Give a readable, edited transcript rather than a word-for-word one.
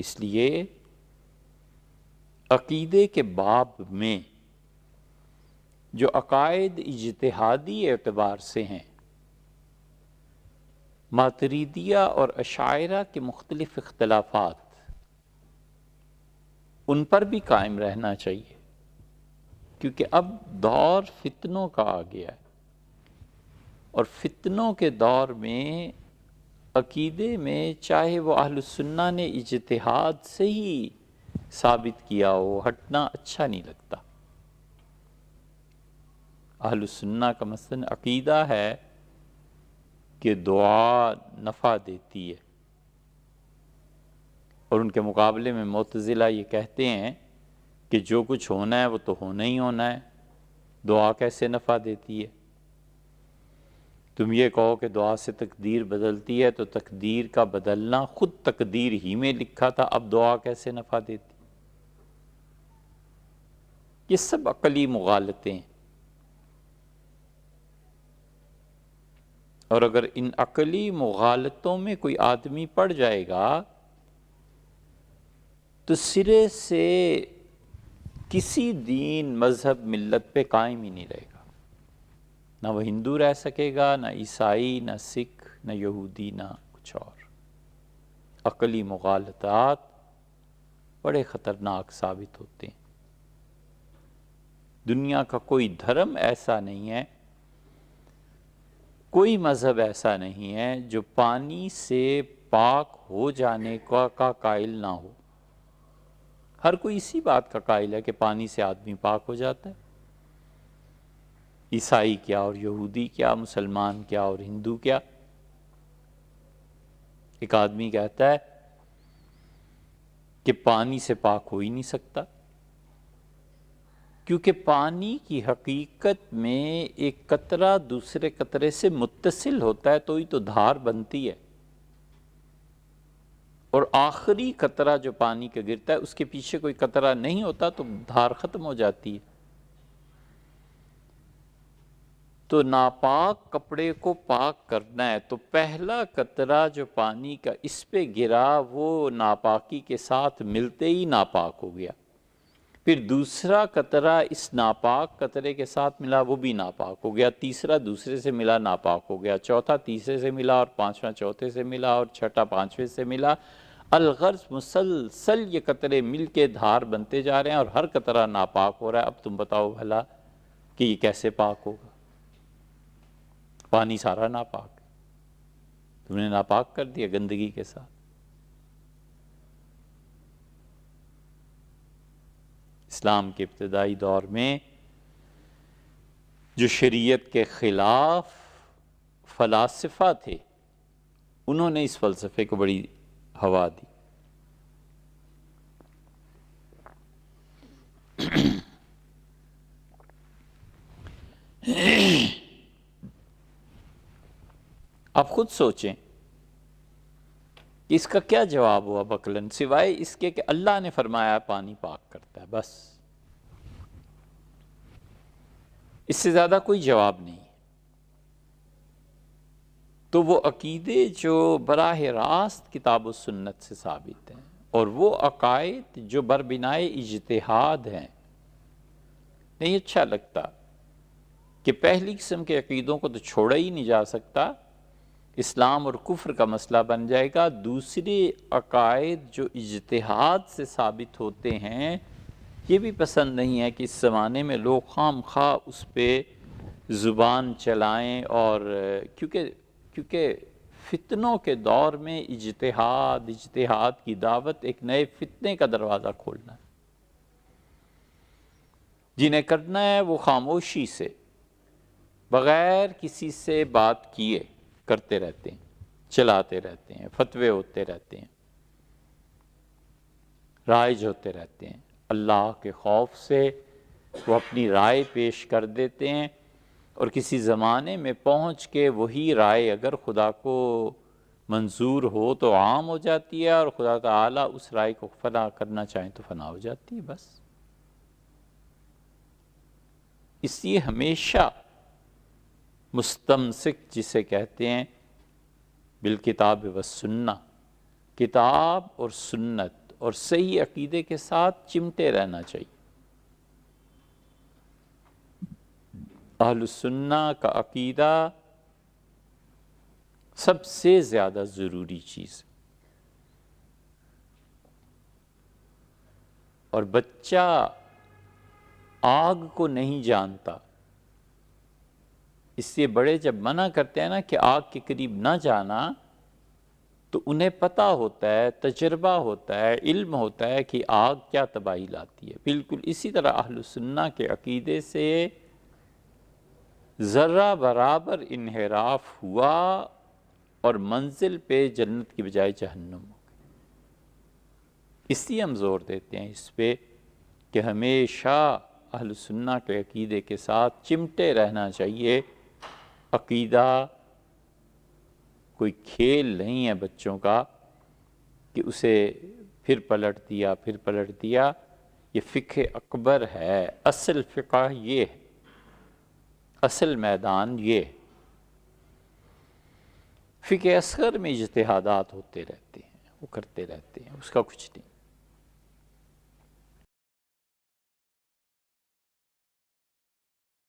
اس لیے عقیدے کے باب میں جو عقائد اجتہادی اعتبار سے ہیں، ماتریدیہ اور اشاعرہ کے مختلف اختلافات، ان پر بھی قائم رہنا چاہیے، کیونکہ اب دور فتنوں کا آ گیا ہے، اور فتنوں کے دور میں عقیدے میں چاہے وہ اہل السنہ نے اجتہاد سے ہی ثابت کیا ہو، ہٹنا اچھا نہیں لگتا۔ اہل السنہ کا مثلا عقیدہ ہے کہ دعا نفع دیتی ہے، اور ان کے مقابلے میں معتزلہ یہ کہتے ہیں کہ جو کچھ ہونا ہے وہ تو ہونا ہی ہونا ہے، دعا کیسے نفع دیتی ہے؟ تم یہ کہو کہ دعا سے تقدیر بدلتی ہے، تو تقدیر کا بدلنا خود تقدیر ہی میں لکھا تھا، اب دعا کیسے نفع دیتی؟ یہ سب عقلی مغالطے ہیں، اور اگر ان عقلی مغالطوں میں کوئی آدمی پڑ جائے گا تو سرے سے کسی دین، مذہب، ملت پہ قائم ہی نہیں رہے گا، نہ وہ ہندو رہ سکے گا، نہ عیسائی، نہ سکھ، نہ یہودی، نہ کچھ اور۔ عقلی مغالطات بڑے خطرناک ثابت ہوتے ہیں۔ دنیا کا کوئی دھرم ایسا نہیں ہے، کوئی مذہب ایسا نہیں ہے جو پانی سے پاک ہو جانے کا قائل نہ ہو۔ ہر کوئی اسی بات کا قائل ہے کہ پانی سے آدمی پاک ہو جاتا ہے۔ عیسائی کیا اور یہودی کیا، مسلمان کیا اور ہندو کیا۔ ایک آدمی کہتا ہے کہ پانی سے پاک ہو ہی نہیں سکتا، کیونکہ پانی کی حقیقت میں ایک قطرہ دوسرے قطرے سے متصل ہوتا ہے تو ہی تو دھار بنتی ہے، اور آخری قطرہ جو پانی کا گرتا ہے اس کے پیچھے کوئی قطرہ نہیں ہوتا تو دھار ختم ہو جاتی ہے۔ تو ناپاک کپڑے کو پاک کرنا ہے تو پہلا قطرہ جو پانی کا اس پہ گرا وہ ناپاکی کے ساتھ ملتے ہی ناپاک ہو گیا، پھر دوسرا قطرہ اس ناپاک قطرے کے ساتھ ملا، وہ بھی ناپاک ہو گیا، تیسرا دوسرے سے ملا، ناپاک ہو گیا، چوتھا تیسرے سے ملا، اور پانچواں چوتھے سے ملا، اور چھٹا پانچویں سے ملا۔ الغرض مسلسل یہ قطرے مل کے دھار بنتے جا رہے ہیں، اور ہر قطرہ ناپاک ہو رہا ہے۔ اب تم بتاؤ بھلا کہ یہ کیسے پاک ہوگا؟ پانی سارا ناپاک ہے، تم نے ناپاک کر دیا گندگی کے ساتھ۔ اسلام کے ابتدائی دور میں جو شریعت کے خلاف فلاسفہ تھے، انہوں نے اس فلسفے کو بڑی ہوا دی۔ آپ خود سوچیں کہ اس کا کیا جواب ہوا بقلاً، سوائے اس کے کہ اللہ نے فرمایا پانی پاک کرتا ہے، بس اس سے زیادہ کوئی جواب نہیں۔ تو وہ عقیدے جو براہ راست کتاب و سنت سے ثابت ہیں، اور وہ عقائد جو بربنائے اجتہاد ہیں، نہیں اچھا لگتا کہ پہلی قسم کے عقیدوں کو تو چھوڑا ہی نہیں جا سکتا، اسلام اور کفر کا مسئلہ بن جائے گا۔ دوسرے عقائد جو اجتہاد سے ثابت ہوتے ہیں، یہ بھی پسند نہیں ہے کہ اس زمانے میں لوگ خام خواہ اس پہ زبان چلائیں، اور کیونکہ فتنوں کے دور میں اجتہاد کی دعوت ایک نئے فتنے کا دروازہ کھولنا ہے۔ جنہیں کرنا ہے وہ خاموشی سے، بغیر کسی سے بات کیے کرتے رہتے ہیں، چلاتے رہتے ہیں، فتوے ہوتے رہتے ہیں، رائج ہوتے رہتے ہیں۔ اللہ کے خوف سے وہ اپنی رائے پیش کر دیتے ہیں، اور کسی زمانے میں پہنچ کے وہی رائے اگر خدا کو منظور ہو تو عام ہو جاتی ہے، اور خدا تعالیٰ اس رائے کو فنا کرنا چاہیں تو فنا ہو جاتی ہے، بس۔ اس لیے ہمیشہ مستمسک جسے کہتے ہیں بالکتاب والسنہ، کتاب اور سنت اور صحیح عقیدے کے ساتھ چمٹے رہنا چاہیے۔ اہل السنہ کا عقیدہ سب سے زیادہ ضروری چیز، اور بچہ آگ کو نہیں جانتا، اس سے بڑے جب منع کرتے ہیں نا کہ آگ کے قریب نہ جانا، تو انہیں پتہ ہوتا ہے، تجربہ ہوتا ہے، علم ہوتا ہے کہ آگ کیا تباہی لاتی ہے۔ بالکل اسی طرح اہل السنہ کے عقیدے سے ذرہ برابر انحراف ہوا اور منزل پہ جنت کی بجائے جہنم ہو گئی۔ اس لیے ہم زور دیتے ہیں اس پہ کہ ہمیشہ اہل سنہ کے عقیدے کے ساتھ چمٹے رہنا چاہیے۔ عقیدہ کوئی کھیل نہیں ہے بچوں کا کہ اسے پھر پلٹ دیا، یہ فقہ اکبر ہے، اصل فقہ یہ ہے، اصل میدان یہ ہے۔ فقہ اصغر میں اجتہادات ہوتے رہتے ہیں، وہ کرتے رہتے ہیں، اس کا کچھ نہیں۔